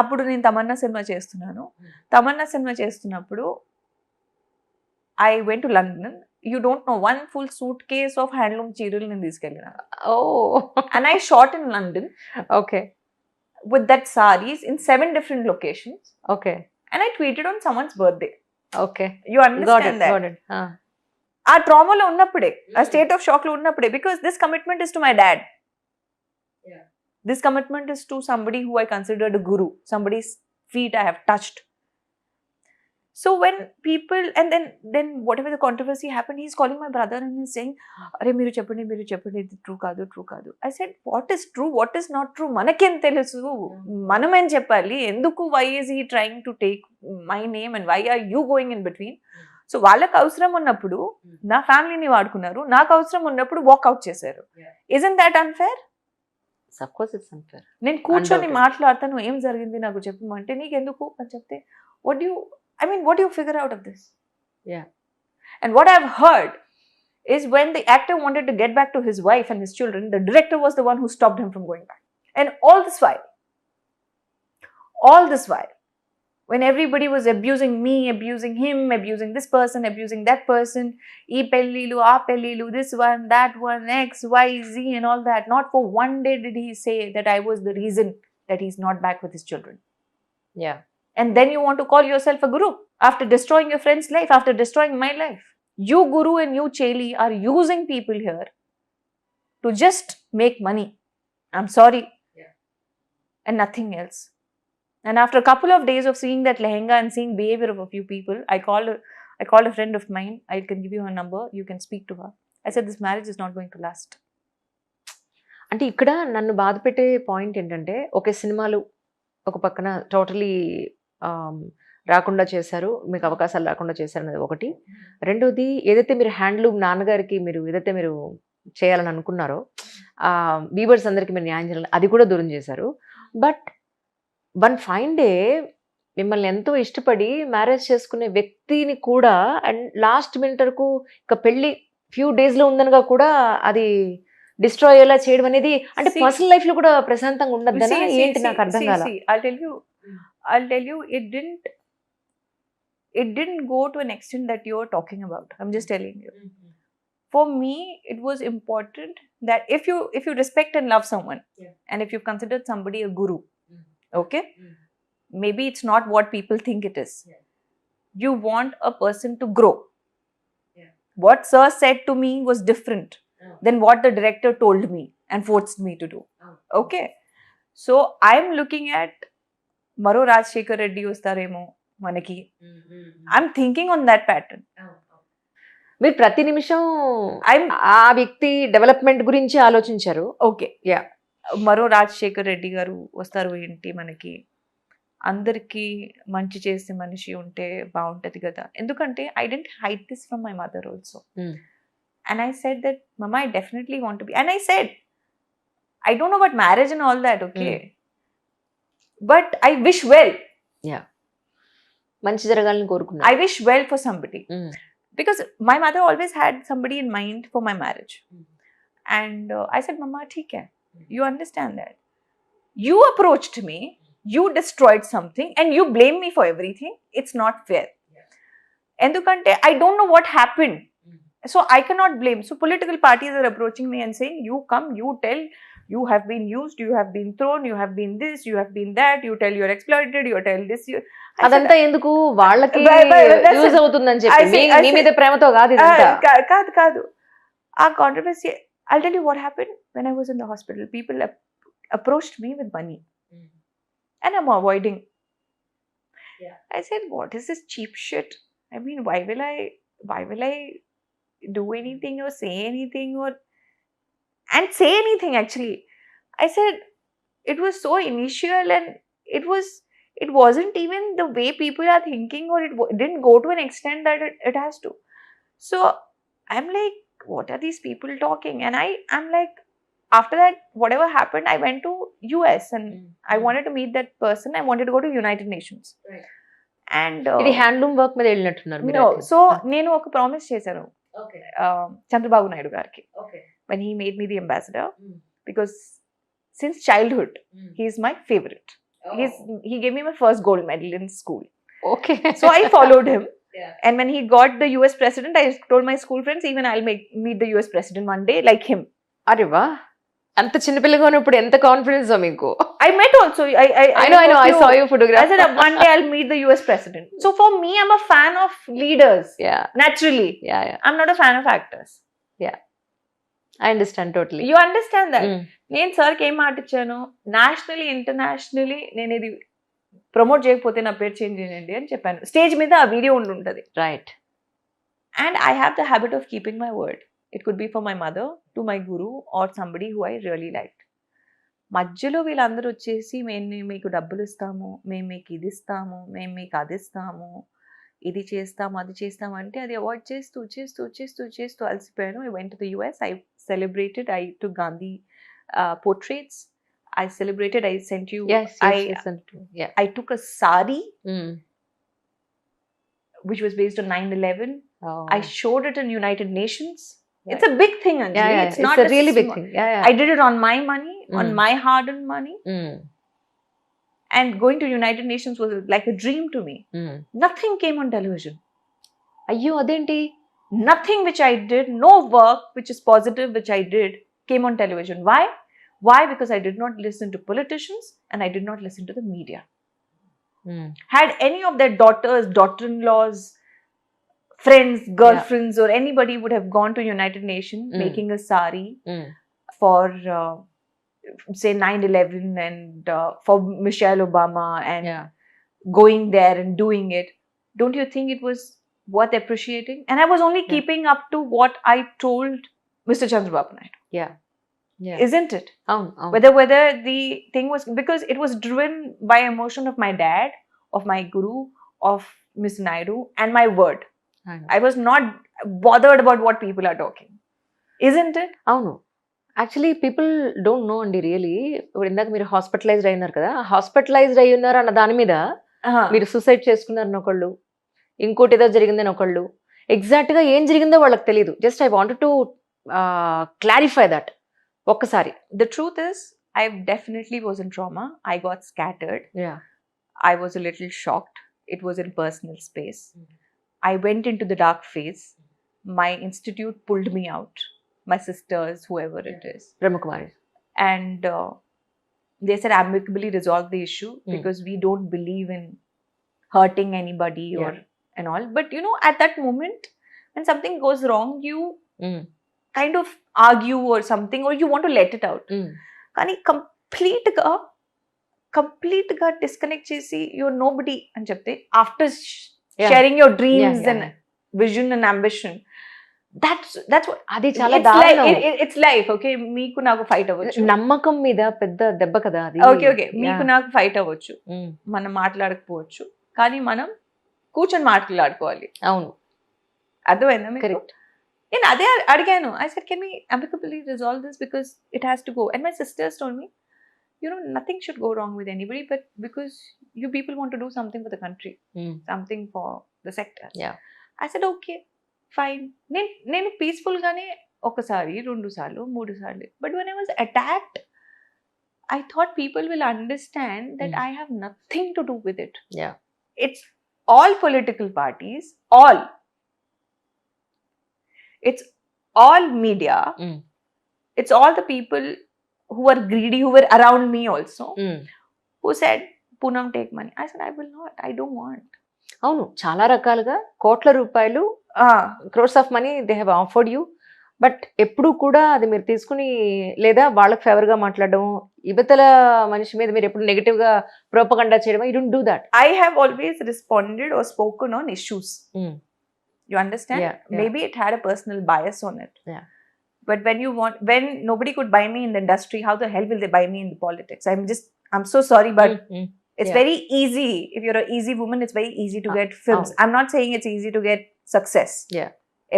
అప్పుడు నేను తమన్నా సినిమా చేస్తున్నాను. తమన్నా సినిమా చేస్తున్నప్పుడు I went to London. You don't know, 1 full suitcase of handloom చీరలు నేను తీసుకెళ్ళిన. And I shot in London. Okay. With that sarees in 7 different locations. Okay. And I tweeted on someone's birthday. Okay. You understand that? Got it. ఆ ట్రామాలో ఉన్నప్పుడే, ఆ state of shock లో ఉన్నప్పుడే, because this commitment is to my dad. This commitment is to somebody who I considered a guru, somebody's feet I have touched. So when people, and then whatever the controversy happened, he's calling my brother and he's saying, "Arey మీరు చెప్పండి ఇది true కాదు." I said, what is true, what is not true, మనకేం తెలుసు, మనమేం చెప్పాలి, ఎందుకు, why is he trying to take my name and why are you going in between? So వాళ్ళకి అవసరం ఉన్నప్పుడు నా ఫ్యామిలీని వాడుకున్నారు, నాకు అవసరం ఉన్నప్పుడు వాక్అవుట్ చేశారు. Isn't that unfair? Of course it's unfair. నేను కూర్చొని మాట్లాడతాను, ఏం జరిగింది నాకు చెప్పమంటే నీకెందుకు అని చెప్తే, what do you figure out of this? Yeah. And what I've heard is when the actor wanted to get back to his wife and his children, the director was the one who stopped him from going back. And all this while, when everybody was abusing me, abusing him, abusing this person, abusing that person, ee pellilu, aa pellilu, this one, that one, X, Y, Z and all that, not for one day did he say that I was the reason that he's not back with his children. Yeah. And then you want to call yourself a guru after destroying your friend's life, after destroying my life. You guru and you Cheli are using people here to just make money. I'm sorry. Yeah. And nothing else. And after a couple of days of seeing that lehenga and seeing behavior of a few people, I called a friend of mine. I can give you her number. You can speak to her. I said, this marriage is not going to last. అంటే ఇక్కడ నన్ను బాధ పెట్టే point ఏంటంటే, ఒకే సినిమాలు ఒక పక్కన totally రాకుండా చేశారు, మీకు అవకాశాలు రాకుండా చేశారు అనేది ఒకటి. రెండోది, ఏదైతే మీరు హ్యాండ్లూమ్ నాన్నగారికి మీరు ఏదైతే మీరు చేయాలని అనుకున్నారో, వీవర్స్ అందరికీ మీరు న్యాయం చేయాలని అది కూడా దూరం చేశారు. బట్ వన్ ఫైన్ డే మిమ్మల్ని ఎంతో ఇష్టపడి మ్యారేజ్ చేసుకునే వ్యక్తిని కూడా అండ్ లాస్ట్ మినిట్ వరకు ఇక పెళ్లి ఫ్యూ డేస్లో ఉందనగా కూడా అది డిస్ట్రాయ్ అయ్యేలా చేయడం అనేది, అంటే పర్సనల్ లైఫ్ లో కూడా ప్రశాంతంగా ఉండద్దా ఏంటి, నాకు అర్థం కాల. I'll tell you, it didn't go to an extent that you're talking about. I'm just telling you. For me, it was important that if you respect and love someone, and if you've considered somebody a guru, okay, maybe it's not what people think it is. You want a person to grow. What sir said to me was different than what the director told me and forced me to do. Okay, so I'm looking at Maro Rajshekar Reddy ostaremo manaki. I'm thinking on that pattern. మీరు ప్రతి నిమిషం ఆ వ్యక్తి development గురించి ఆలోచించారు. Okay, yeah, మరో రాజశేఖర్ రెడ్డి గారు వస్తారు ఏంటి, మనకి అందరికీ మంచి చేసే మనిషి ఉంటే బాగుంటది కదా. ఎందుకంటే I didn't hide this from my mother also. And I said that, Mama, I definitely want to be. And I said, I don't know about marriage and all that, okay? But I wish well. Yeah. మంచి జరగాలని కోరుకున్నా. I wish well for somebody. Because my mother always had somebody in mind for my marriage. And I said, Mama, theek hai. You understand that. You approached me, you destroyed something, and you blame me for everything. It's not fair. Endukante I don't know what happened. So I cannot blame. So political parties are approaching me and saying, you come, you tell, you have been used, you have been thrown, you have been this, you have been that, you tell you're exploited, you tell this. అదంతా ఎందుకు, వాళ్ళకి use అవుతుందని చెప్పి మీ మీద ప్రేమతో కాదు ఇదంతా. కాదు. ఆ controversy, I'll tell you what happened when I was in the hospital. People approached me with money and I'm avoiding. I said, what is this cheap shit? I mean, why will I do anything or say anything and say anything actually? I said, it was so initial and it wasn't even the way people are thinking, or it didn't go to an extent that it has to. So I'm like, what are these people talking? And I'm like, after that, whatever happened, I went to US and I wanted to meet that person. I wanted to go to United Nations. Right. And ఇది handloom work మీద వెళ్ళినట్టున్నారు మీరు. No, so నేను ఒక promise చేశాను చంద్రబాబు నాయుడు గారికి, when he made me the ambassador, because since childhood he is my favorite. He gave me my first gold medal in school. Okay. So I followed him. And when he got the US president, I told my school friends, even I'll meet the US president one day like him. అరే వా! అంత చిన్నపిల్లగా ఉన్నప్పుడు ఎంత confidence మీకు? I met also. I know. I saw you I photograph. said one day I'll meet the US president. So for me, I'm a fan of leaders. Yeah. Naturally. Yeah. I'm not a fan of actors. I understand totally. You understand that? నేను సార్కి ఏం మాట ఇచ్చాను, nationally internationally నేను ఇది promote చేయకపోతే నా పేరు చేంజ్ చేయండి అని చెప్పాను. స్టేజ్ మీద ఆ వీడియో ఉంటుంది. Right. And I have the habit of keeping my word. It could be for my mother, to my guru or somebody who I really like. మధ్యలో వీళ్ళందరూ వచ్చేసి మేము మీకు డబ్బులు ఇస్తాము, మేము మీకు ఇది ఇస్తాము, మేము మీకు అది ఇస్తాము, ఇది చేస్తాము అది చేస్తాము అంటే అది అవాయిడ్ చేస్తూ చేస్తూ చేస్తూ చేస్తూ అలసిపోయాను. I went to the US. I celebrated. I to Gandhi portraits. I celebrated. I sent you. Yes. I took a sari which was based on 9/11. I showed it in United Nations. Right. It's a big thing, Anjali. It's not a really big thing. I did it on my money, on my hard-earned money. And going to United Nations was like a dream to me. Nothing came on television. అయ్యో అదేంటి? Nothing which I did, no work which is positive which I did came on television. Why? Why? Because I did not listen to politicians and I did not listen to the media. Had any of their daughters, daughter-in-laws, friends, girlfriends or anybody would have gone to United Nations making a sari for say 9/11 and for Michelle Obama and going there and doing it, don't you think it was worth appreciating? And I was only keeping up to what I told Mr. Chandrababu Naidu. Isn't it? Whether the thing was, because it was driven by emotion of my dad, of my guru, of Mr. Naidu, and my word. I was not bothered about what people are talking. Isn't it? అవును. Actually people don't know అండి really. ఇప్పుడు ఇందాక మీరు hospitalised అయినారు కదా, hospitalised అయి ఉన్నారు అన్న దాని మీద మీరు సూసైడ్ చేసుకున్నారని ఒకళ్ళు, ఇంకోటి ఏదో జరిగిందని ఒకళ్ళు, ఎగ్జాక్ట్గా ఏం జరిగిందో వాళ్ళకి తెలియదు. Just I wanted to clarify that ఒక్కసారి. The truth is, I definitely was in trauma. I got scattered. I was a little shocked. It was in personal space. I went into the dark phase. My institute pulled me out. My sisters, whoever it is. Brahmakumari. And they said amicably resolve the issue because we don't believe in hurting anybody or and all. But you know, at that moment, when something goes wrong, you kind of argue or something, or you want to let it out. కానీ complete గా disconnect చేసి your no body అని చెప్తే, after sharing your dreams and vision and ambition, that's what అది చాలా దారుణం. It's life. Okay, మీకు నాకు ఫైట్ అవ్వచ్చు, నమ్మకం మీద పెద్ద దెబ్బ కదా అది. ఓకే మీకు నాకు ఫైట్ అవ్వచ్చు, మనం మాట్లాడకపోవచ్చు, కానీ మనం కూర్చొని మాట్లాడుకోవాలి. అవును, అర్థమైందా? కరెక్ట్. నేను అదే అడిగాను. I said, can we amicably resolve this because it has to go? And my sisters told me, you know, nothing should go wrong with anybody, but because you people want to do something for the country, something for the sector. I said, okay, fine. నేను peaceful గానే ఒకసారి, 2 సార్లు, 3 సార్లు. But when I was attacked, I thought people will understand that I have nothing to do with it. It's all political parties, all. It's all media. It's all the people who are greedy, who were around me also, who said, Poonam, take money. I said, I will not. I don't want. అవును, చాలా రకాలుగా కోట్ల రూపాయలు, crores of money they have offered you, but ఎప్పుడు కూడా అది మీరు తీసుకుని, లేదా వాళ్ళకి ఫేవర్గా మాట్లాడడం, ఇవతల మనిషి మీద మీరు ఎప్పుడు నెగటివ్గా ప్రోపగండా చేయడం, you don't do that. I have always responded or spoken on issues. You understand? Maybe it had a personal bias on it. But when nobody could buy me in the industry, how the hell will they buy me in the politics? I'm so sorry, but it's very easy. If you're an easy woman, it's very easy to get films. I'm not saying it's easy to get success.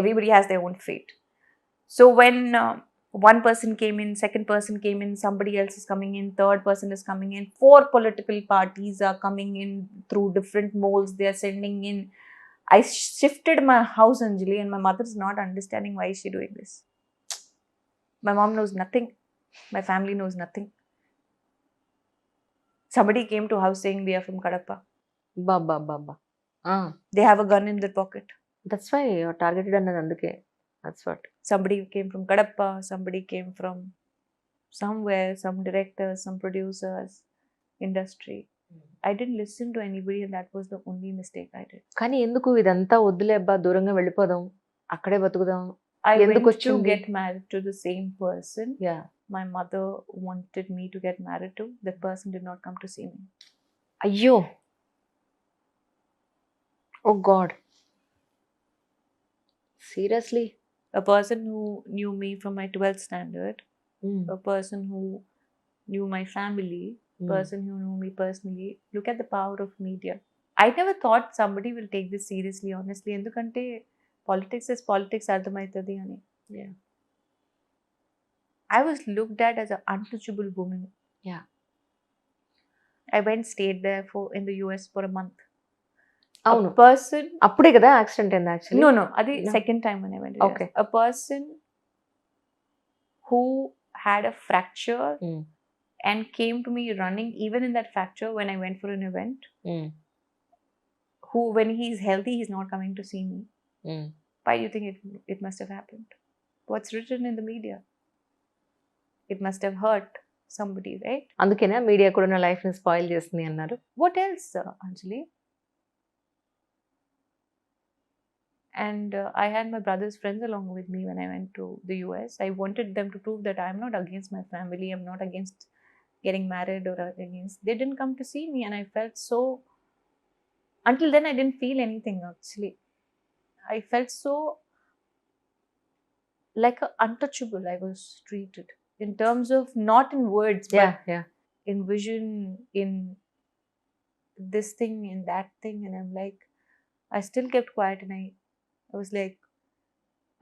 Everybody has their own fate. So when one person came in, second person came in, somebody else is coming in, third person is coming in, 4 political parties are coming in through different molds they are sending in. I shifted my house, Anjali, and my mother's not understanding why is she doing this. My mom knows nothing. My family knows nothing. Somebody came to house saying we are from Kadapa. Baba They have a gun in their pocket. That's why targeted అన్నది అందుకే. That's what. Somebody came from Kadapa, somebody came from somewhere, some directors, some producers, industry. I didn't listen to anybody, and that was the only mistake I did. కానీ ఎందుకు ఇదంతా వద్దులే అబ్బా, దూరంగా వెళ్ళిపోదాం, అక్కడే బతుకుదాం. I ఎందుకు went to వచ్చింది? get married to the same person yeah. my mother wanted me to get married to. That person did not come to see me. అయ్యో, oh God, seriously. A person who knew me from my 12th standard, a person who knew my family, person who knew me personally. Look at the power of media. I never thought somebody will take this seriously, honestly. Endukante politics is politics ardhamaitadi ani. Yeah. I was looked at as an untouchable woman. Yeah. I went stayed there in the US for a month. అవును, A person, అప్పుడే కదా accident అయింది actually. no, adi No. second time when I went to US. Okay. A person who had a fracture and came to me running even in that fracture when I went for an event. Who, when he's healthy, he's not coming to see me. Why do you think it must have happened? What's written in the media? It must have hurt somebody, right? అందుకేనా media కూడా నా life ని spoil చేస్తుంది అన్నారు. What else, Anjali? And I had my brother's friends along with me when I went to the US. I wanted them to prove that I'm not against my family. I'm not against getting married or against. They didn't come to see me, and I felt so. Until then, I didn't feel anything actually. I felt so like untouchable. I was treated in terms of not in words, but yeah. in vision, in this thing, in that thing, and I'm like, I still kept quiet, and I was like,